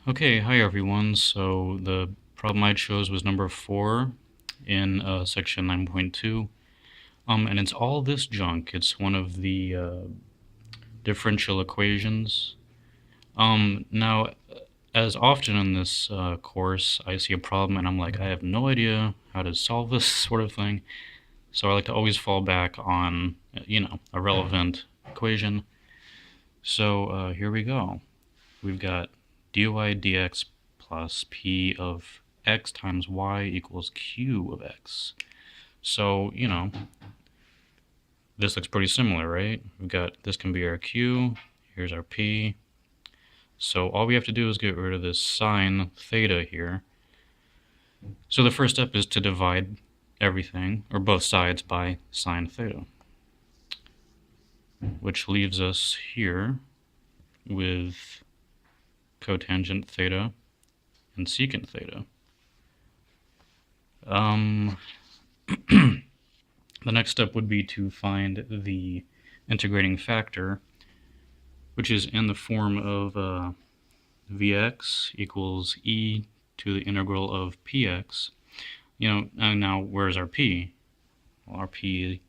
Okay, hi everyone. So the problem I chose was number 4 in section 9.2. And it's all this junk. It's one of the differential equations. Now, as often in this course, I see a problem and I'm like, I have no idea how to solve this sort of thing. So I like to always fall back on, a relevant equation. So here we go. We've got dy dx plus p of x times y equals q of x. So, this looks pretty similar, right? We've got, this can be our q, here's our p. So all we have to do is get rid of this sine theta here. So the first step is to divide everything, or both sides, by sine theta, which leaves us here with cotangent theta and secant theta. The next step would be to find the integrating factor, which is in the form of Vx equals e to the integral of px. Now where's our p? Well, our p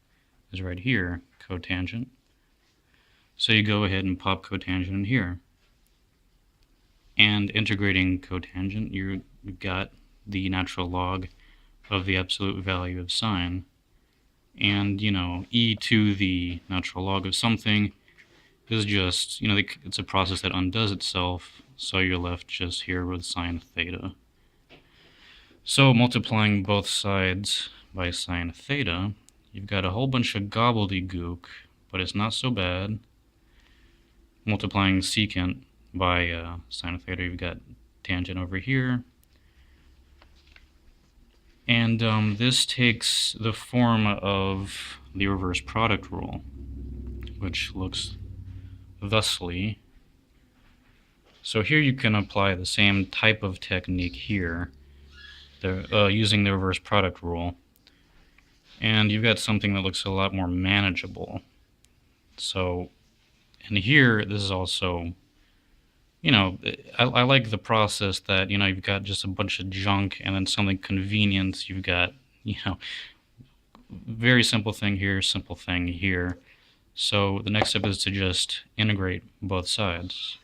is right here, cotangent. So you go ahead and pop cotangent in here. And integrating cotangent, you've got the natural log of the absolute value of sine. And, e to the natural log of something is just, it's a process that undoes itself, so you're left just here with sine theta. So multiplying both sides by sine theta, you've got a whole bunch of gobbledygook, but it's not so bad. Multiplying secant by sine theta, you've got tangent over here. And this takes the form of the reverse product rule, which looks thusly. So here you can apply the same type of technique here, using the reverse product rule. And you've got something that looks a lot more manageable. So, and here, this is also, I like the process that, you've got just a bunch of junk and then something convenient. You've got, very simple thing here, simple thing here. So the next step is to just integrate both sides.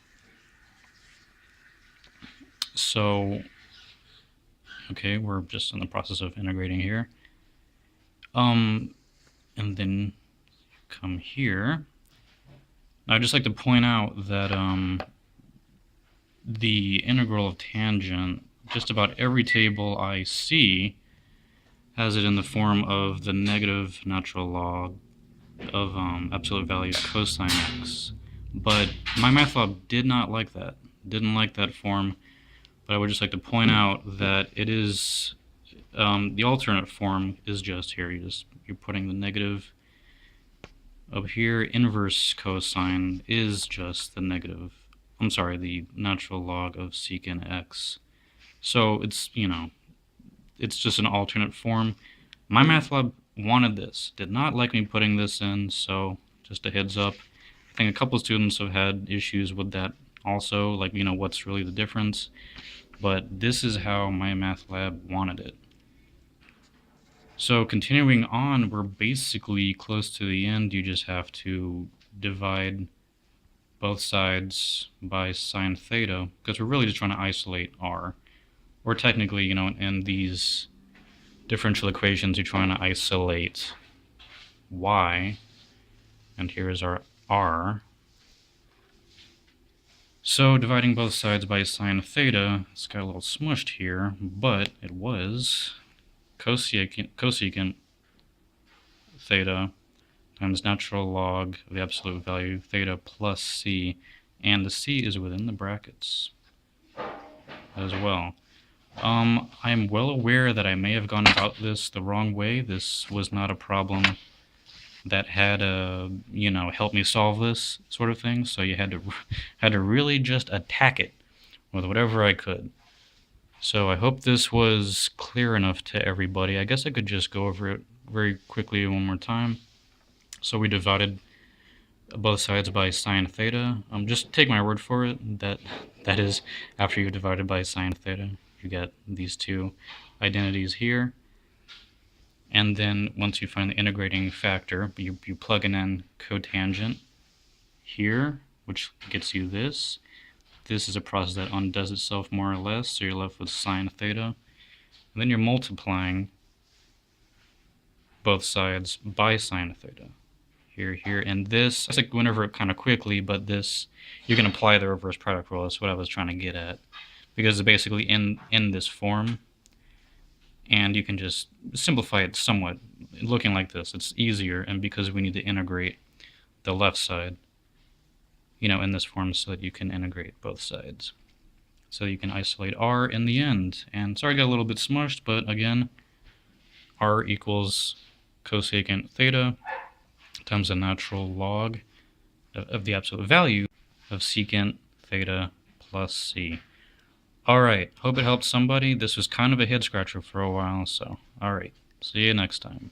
So, okay, we're just in the process of integrating here. And then come here. Now I'd just like to point out that the integral of tangent, just about every table I see has it in the form of the negative natural log of absolute values cosine x. But MyMathLab did not like that, didn't like that form, but I would just like to point out that it is, the alternate form is just here. You're putting the negative up here. Inverse cosine is just the negative, the natural log of secant x. So it's, it's just an alternate form. MyMathLab wanted this, did not like me putting this in, so just a heads up. I think a couple of students have had issues with that also, like, what's really the difference? But this is how MyMathLab wanted it. So continuing on, we're basically close to the end. You just have to divide both sides by sine theta, because we're really just trying to isolate r. Or technically, in these differential equations, you're trying to isolate y, and here is our r. So dividing both sides by sine theta, it's got a little smushed here, but it was cosecant theta times natural log of the absolute value theta plus c, and the c is within the brackets as well. I'm well aware that I may have gone about this the wrong way. This was not a problem that had help me solve this sort of thing. So you had to really just attack it with whatever I could. So I hope this was clear enough to everybody. I guess I could just go over it very quickly one more time. So we divided both sides by sine theta. Just take my word for it, that is, after you divide it by sine theta, you get these two identities here. And then once you find the integrating factor, you plug in cotangent here, which gets you this. This is a process that undoes itself more or less, so you're left with sine theta. And then you're multiplying both sides by sine theta. Here, and this, I went over it kind of quickly, but this, you can apply the reverse product rule. That's what I was trying to get at. Because it's basically in this form, and you can just simplify it somewhat, looking like this. It's easier, and because we need to integrate the left side, in this form so that you can integrate both sides. So you can isolate r in the end. And sorry I got a little bit smushed, but again, r equals cosecant theta times the natural log of the absolute value of secant theta plus c. Alright, hope it helped somebody. This was kind of a head scratcher for a while, so alright, see you next time.